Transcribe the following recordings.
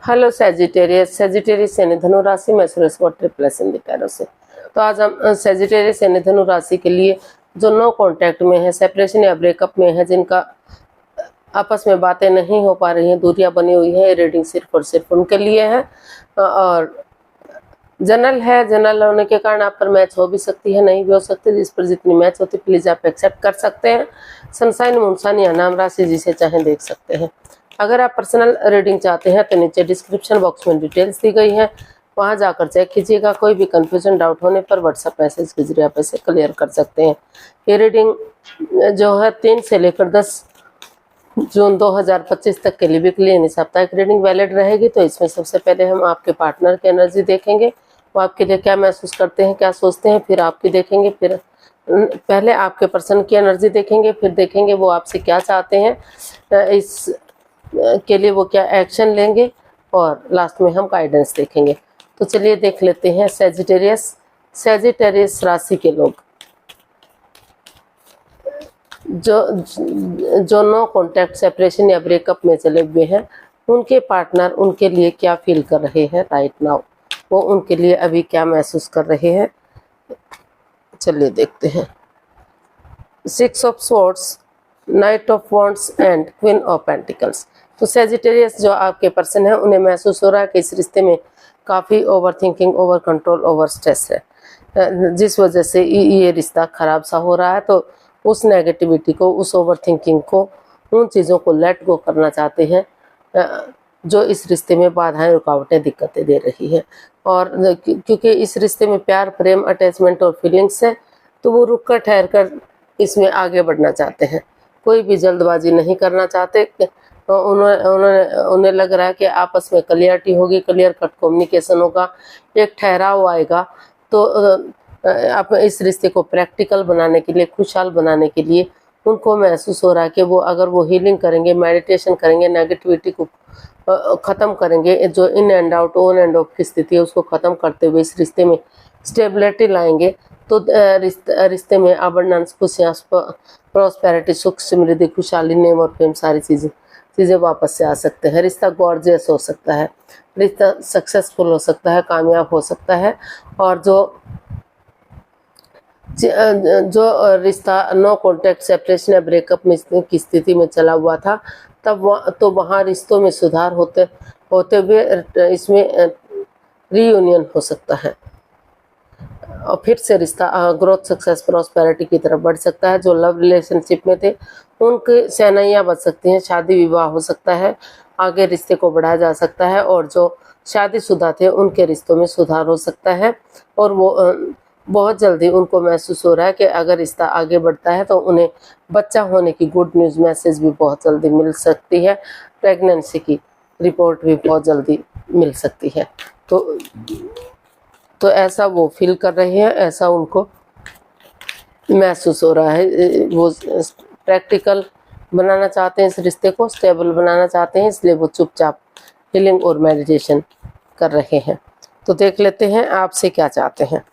Hello Sagittarius यानी धनु राशि में सुरेश को ट्रिप्लस इन दिखारों से। तो आज हम सेजिटेरियस यानी धनु राशि के लिए जो नो कांटेक्ट में है, सेपरेशन या ब्रेकअप में है, जिनका आपस में बातें नहीं हो पा रही हैं, दूरियां बनी हुई है, रीडिंग सिर्फ और सिर्फ उनके लिए है। और जनरल है, जनरल होने के कारण आप पर मैच हो भी सकती है, नहीं भी हो सकती। जिस पर जितनी मैच होती प्लीज आप एक्सेप्ट कर सकते हैं। सनसाइन मूनसाइन या नाम राशि जिसे चाहें देख सकते हैं। अगर आप पर्सनल रीडिंग चाहते हैं तो नीचे डिस्क्रिप्शन बॉक्स में डिटेल्स दी गई हैं, वहां जाकर चेक कीजिएगा। कोई भी कंफ्यूजन डाउट होने पर व्हाट्सएप मैसेज के जरिए आप इसे क्लियर कर सकते हैं। ये रीडिंग जो है 3 से लेकर 10 जून 2025 तक के लिए वीकली यानी साप्ताहिक रीडिंग वैलिड रहेगी। तो इसमें सबसे पहले हम आपके पार्टनर की एनर्जी देखेंगे, वो आपके लिए क्या महसूस करते हैं, क्या सोचते हैं, फिर आपकी देखेंगे, फिर पहले आपके पर्सन की एनर्जी देखेंगे, फिर देखेंगे वो आपसे क्या चाहते हैं, इस के लिए वो क्या एक्शन लेंगे, और लास्ट में हम गाइडेंस देखेंगे। तो चलिए देख लेते हैं सेजिटेरियस राशि के लोग जो नो कॉन्टैक्ट, सेपरेशन या ब्रेकअप में चले हुए हैं, उनके पार्टनर उनके लिए क्या फील कर रहे हैं राइट नाउ, वो उनके लिए अभी क्या महसूस कर रहे हैं। चलिए देखते हैं। 6 of swords, night of wands and queen of pentacles. तो सेजिटेरियस जो आपके पर्सन है, उन्हें महसूस हो रहा है कि इस रिश्ते में काफ़ी over thinking, over control, over stress है, जिस वजह से ये रिश्ता खराब सा हो रहा है। तो उस नेगेटिविटी को, उस ओवर थिंकिंग को, उन चीज़ों को लेट गो करना चाहते हैं जो इस रिश्ते में बाधाएं, रुकावटें, दिक्कतें दे रही है। और क्योंकि इस रिश्ते में प्यार, प्रेम, अटैचमेंट और फीलिंग्स है, तो वो रुक कर ठहर कर इसमें आगे बढ़ना चाहते हैं। कोई भी जल्दबाजी नहीं करना चाहते। तो उन्हें लग रहा है कि आपस में क्लियरिटी होगी, क्लियर कट कम्युनिकेशन होगा, एक ठहराव आएगा। तो आप इस रिश्ते को प्रैक्टिकल बनाने के लिए, खुशहाल बनाने के लिए उनको महसूस हो रहा है कि वो अगर वो हीलिंग करेंगे, मेडिटेशन करेंगे, नेगेटिविटी को ख़त्म करेंगे, जो in and out, on end of की स्थिति है उसको ख़त्म करते हुए इस रिश्ते में स्टेबिलिटी लाएंगे, तो रिश्ते में अबंडेंस, खुशियाँ, प्रॉस्पेरिटी, सुख, समृद्धि, खुशहाली, नेम और फेम, सारी चीज़ें वापस से आ सकते हैं। रिश्ता गॉर्जियस हो सकता है, रिश्ता सक्सेसफुल हो सकता है, कामयाब हो सकता है। और जो रिश्ता नो कॉन्टैक्ट, सेपरेशन या ब्रेकअप में की स्थिति में चला हुआ था, तब तो वहाँ रिश्तों में सुधार होते हुए इसमें रीयूनियन हो सकता है और फिर से रिश्ता ग्रोथ, सक्सेस, प्रॉस्पेरिटी की तरफ बढ़ सकता है। जो लव रिलेशनशिप में थे उनकी सेनाइयाँ बच सकती हैं, शादी विवाह हो सकता है, आगे रिश्ते को बढ़ाया जा सकता है। और जो शादीशुदा थे उनके रिश्तों में सुधार हो सकता है। और वो बहुत जल्दी उनको महसूस हो रहा है कि अगर रिश्ता आगे बढ़ता है तो उन्हें बच्चा होने की गुड न्यूज़ मैसेज भी बहुत जल्दी मिल सकती है, प्रेगनेंसी की रिपोर्ट भी बहुत जल्दी मिल सकती है। तो ऐसा वो फील कर रहे हैं, ऐसा उनको महसूस हो रहा है। वो प्रैक्टिकल बनाना चाहते हैं, इस रिश्ते को स्टेबल बनाना चाहते हैं, इसलिए वो चुपचाप हीलिंग और मेडिटेशन कर रहे हैं। तो देख लेते हैं आपसे क्या चाहते हैं।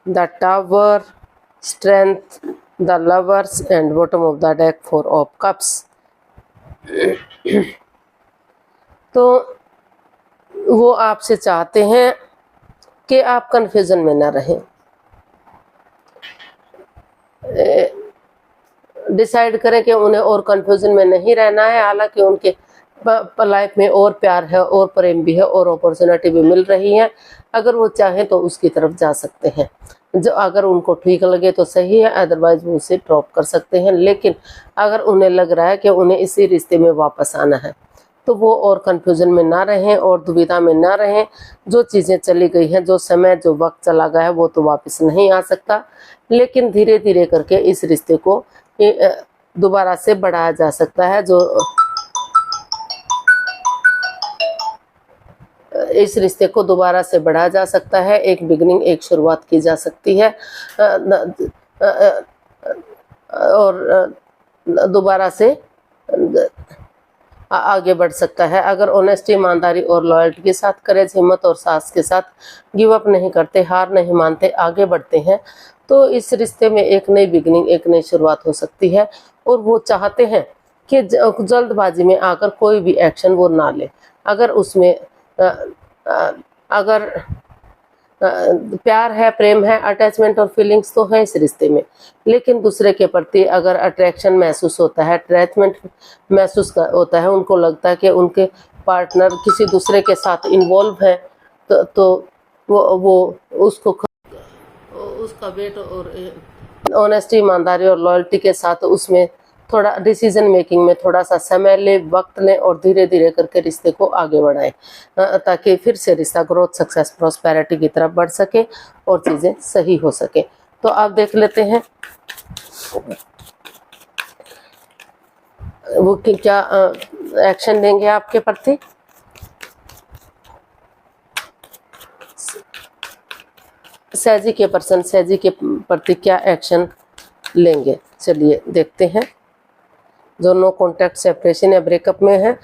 The tower, strength, the lovers and bottom of the deck 4 of cups. तो वो आपसे चाहते हैं कि आप कंफ्यूजन में ना रहें, डिसाइड करें कि उन्हें और कंफ्यूजन में नहीं रहना है। हालांकि उनके लाइफ में और प्यार है, और प्रेम भी है, और अपॉर्चुनिटी भी मिल रही है। अगर वो चाहें तो उसकी तरफ जा सकते हैं, जो अगर उनको ठीक लगे तो सही है, अदरवाइज वो उसे ड्रॉप कर सकते हैं। लेकिन अगर उन्हें लग रहा है कि उन्हें इसी रिश्ते में वापस आना है, तो वो और कंफ्यूजन में ना रहें और दुविधा में ना रहें। जो चीज़ें चली गई हैं, जो समय, जो वक्त चला गया है, वो तो वापस नहीं आ सकता। लेकिन धीरे धीरे करके इस रिश्ते को दोबारा से बढ़ाया जा सकता है। जो इस रिश्ते को दोबारा से बढ़ाया जा सकता है, एक बिगनिंग, एक शुरुआत की जा सकती है और दोबारा से आगे बढ़ सकता है। अगर ऑनेस्टी, ईमानदारी और लॉयल्टी के साथ, करेज, हिम्मत और साहस के साथ गिव अप नहीं करते, हार नहीं मानते, आगे बढ़ते हैं, तो इस रिश्ते में एक नई बिगनिंग, एक नई शुरुआत हो सकती है। और वो चाहते हैं कि जल्दबाजी में आकर कोई भी एक्शन वो ना ले। अगर उसमें अगर प्यार है, प्रेम है, अटैचमेंट और फीलिंग्स तो है इस रिश्ते में, लेकिन दूसरे के प्रति अगर अट्रैक्शन महसूस होता है, अटैचमेंट महसूस होता है, उनको लगता है कि उनके पार्टनर किसी दूसरे के साथ इन्वॉल्व है, तो वो उसका वेट और ऑनेस्टी, ईमानदारी और लॉयल्टी के साथ उसमें थोड़ा डिसीजन मेकिंग में थोड़ा सा समय ले, वक्त लें और धीरे धीरे करके रिश्ते को आगे बढ़ाएं, ताकि फिर से रिश्ता ग्रोथ, सक्सेस, प्रॉस्पेरिटी की तरफ बढ़ सके और चीज़ें सही हो सके। तो आप देख लेते हैं वो क्या एक्शन लेंगे आपके प्रति। सहजी के पर्सन सहजी के प्रति क्या एक्शन लेंगे, चलिए देखते हैं। जो नो कॉन्टैक्ट, सेपरेशन या ब्रेकअप में है,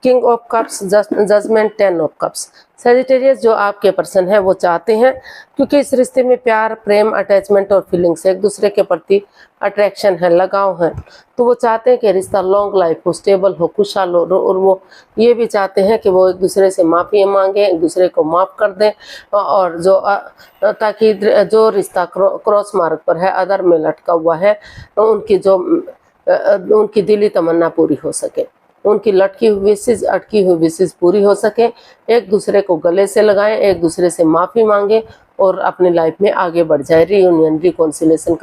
king of cups, judgement, 10 of cups. Sagittarius जो आपके पर्सन है वो चाहते हैं, क्योंकि इस रिश्ते में प्यार, प्रेम, अटैचमेंट और फीलिंग्स, एक दूसरे के प्रति अट्रैक्शन है, लगाव है, तो वो चाहते हैं कि रिश्ता लॉन्ग लाइफ हो, स्टेबल हो, खुशहाल हो, और वो ये भी चाहते हैं कि वो एक दूसरे से माफ़ी मांगे, एक दूसरे को माफ़ कर दें, और जो ताकि जो रिश्ता क्रॉस मार्ग पर है, अदर में लटका हुआ है, उनकी दिली तमन्ना पूरी हो सके, उनकी लटकी हुई विशेष, अटकी हुई विशेष पूरी हो सके, एक दूसरे को गले से लगाएं, एक दूसरे से माफ़ी मांगे और अपनी लाइफ में आगे बढ़ जाए, रीयूनियन, रिकॉन्सिलेशन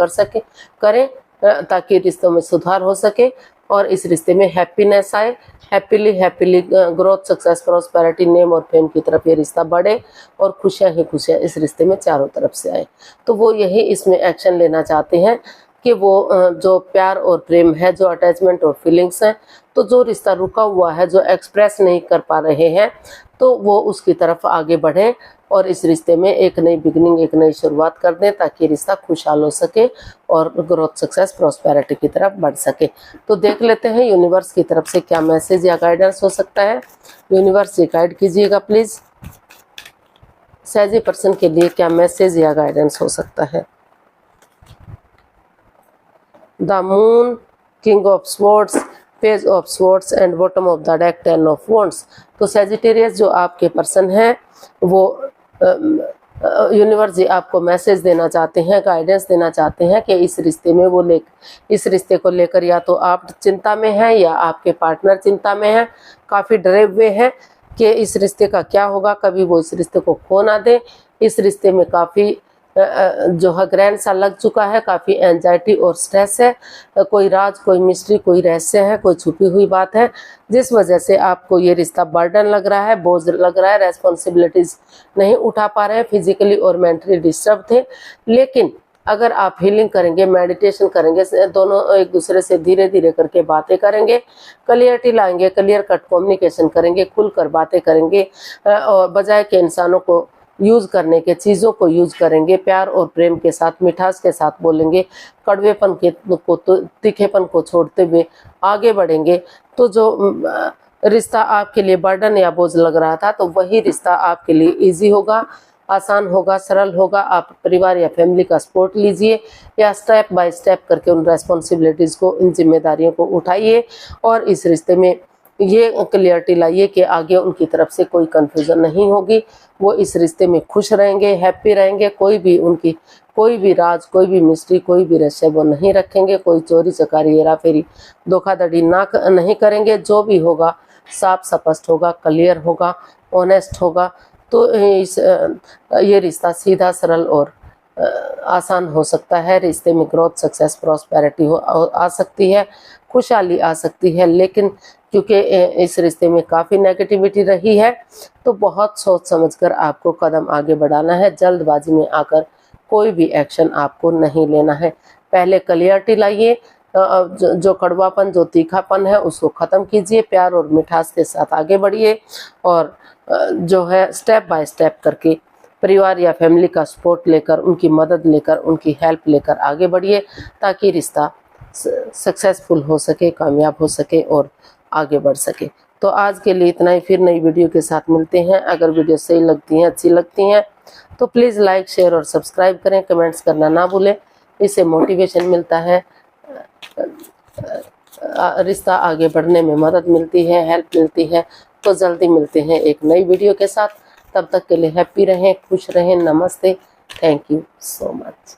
करें, ताकि रिश्तों में सुधार हो सके और इस रिश्ते में हैप्पीनेस आए, happily growth, success, prosperity, name और फेम की तरफ ये रिश्ता बढ़े और खुशियाँ ही खुशियाँ इस रिश्ते में चारों तरफ से आए। तो वो यही इसमें एक्शन लेना चाहते हैं कि वो जो प्यार और प्रेम है, जो अटैचमेंट और फीलिंग्स हैं, तो जो रिश्ता रुका हुआ है, जो एक्सप्रेस नहीं कर पा रहे हैं, तो वो उसकी तरफ आगे बढ़ें और इस रिश्ते में एक नई बिगनिंग, एक नई शुरुआत कर दें, ताकि रिश्ता खुशहाल हो सके और ग्रोथ, सक्सेस, प्रॉस्पेरिटी की तरफ बढ़ सके। तो देख लेते हैं यूनिवर्स की तरफ से क्या मैसेज या गाइडेंस हो सकता है। यूनिवर्स ये गाइड कीजिएगा प्लीज़, सहजी पर्सन के लिए क्या मैसेज या गाइडेंस हो सकता है। The moon, king of swords, page of swords and bottom of the deck, 10 of wands. तो सजिटेरियस जो आपके पर्सन हैं वो यूनिवर्स जी आपको मैसेज देना चाहते हैं, गाइडेंस देना चाहते हैं कि इस रिश्ते में इस रिश्ते को लेकर या तो आप चिंता में हैं या आपके पार्टनर चिंता में हैं, काफ़ी डरे हुए हैं कि इस रिश्ते का क्या होगा, कभी वो इस रिश्ते को खो ना दे। इस रिश्ते में काफ़ी जो है ग्रैंड सा लग चुका है, काफ़ी एंजाइटी और स्ट्रेस है, कोई राज, कोई मिस्ट्री, कोई रहस्य है, कोई छुपी हुई बात है, जिस वजह से आपको ये रिश्ता बर्डन लग रहा है, बोझ लग रहा है, रेस्पॉन्सिबिलिटीज़ नहीं उठा पा रहे हैं, फिजिकली और मेंटली डिस्टर्ब थे। लेकिन अगर आप हीलिंग करेंगे, मेडिटेशन करेंगे, दोनों एक दूसरे से धीरे धीरे करके बातें करेंगे, क्लियरिटी लाएंगे, क्लियर कट कम्युनिकेशन करेंगे, खुलकर बातें करेंगे, और बजाय के इंसानों को यूज़ करने के, चीज़ों को यूज़ करेंगे, प्यार और प्रेम के साथ, मिठास के साथ बोलेंगे, कड़वेपन को तीखेपन को छोड़ते हुए आगे बढ़ेंगे, तो जो रिश्ता आपके लिए बर्डन या बोझ लग रहा था, तो वही रिश्ता आपके लिए इजी होगा, आसान होगा, सरल होगा। आप परिवार या फैमिली का सपोर्ट लीजिए या स्टेप बाय स्टेप करके उन रेस्पॉन्सिबिलिटीज़ को, इन जिम्मेदारियों को उठाइए और इस रिश्ते में ये क्लियरिटी लाइए कि आगे उनकी तरफ से कोई कन्फ्यूज़न नहीं होगी, वो इस रिश्ते में खुश रहेंगे, हैप्पी रहेंगे, कोई भी राज, कोई भी मिस्ट्री, कोई भी रहस्य वो नहीं रखेंगे, कोई चोरी चकारी, हेरा फेरी, धोखाधड़ी नहीं करेंगे। जो भी होगा साफ स्पष्ट होगा, क्लियर होगा, ऑनेस्ट होगा, तो ये रिश्ता सीधा, सरल और आसान हो सकता है। रिश्ते में ग्रोथ, सक्सेस, प्रॉस्पेरिटी आ सकती है, खुशहाली आ सकती है। लेकिन क्योंकि इस रिश्ते में काफ़ी नेगेटिविटी रही है, तो बहुत सोच समझकर आपको कदम आगे बढ़ाना है। जल्दबाजी में आकर कोई भी एक्शन आपको नहीं लेना है। पहले क्लियरिटी लाइए, जो कड़वापन, जो तीखापन है उसको ख़त्म कीजिए, प्यार और मिठास के साथ आगे बढ़िए और जो है स्टेप बाय स्टेप करके परिवार या फैमिली का सपोर्ट लेकर, उनकी मदद लेकर, उनकी हेल्प लेकर आगे बढ़िए, ताकि रिश्ता सक्सेसफुल हो सके, कामयाब हो सके और आगे बढ़ सके। तो आज के लिए इतना ही, फिर नई वीडियो के साथ मिलते हैं। अगर वीडियो सही लगती हैं, अच्छी लगती हैं, तो प्लीज़ लाइक, शेयर और सब्सक्राइब करें, कमेंट्स करना ना भूलें, इससे मोटिवेशन मिलता है रिश्ता आगे बढ़ने में मदद मिलती है, हेल्प मिलती है। तो जल्दी मिलते हैं एक नई वीडियो के साथ। तब तक के लिए हैप्पी रहें, खुश रहें। नमस्ते, थैंक यू सो मच।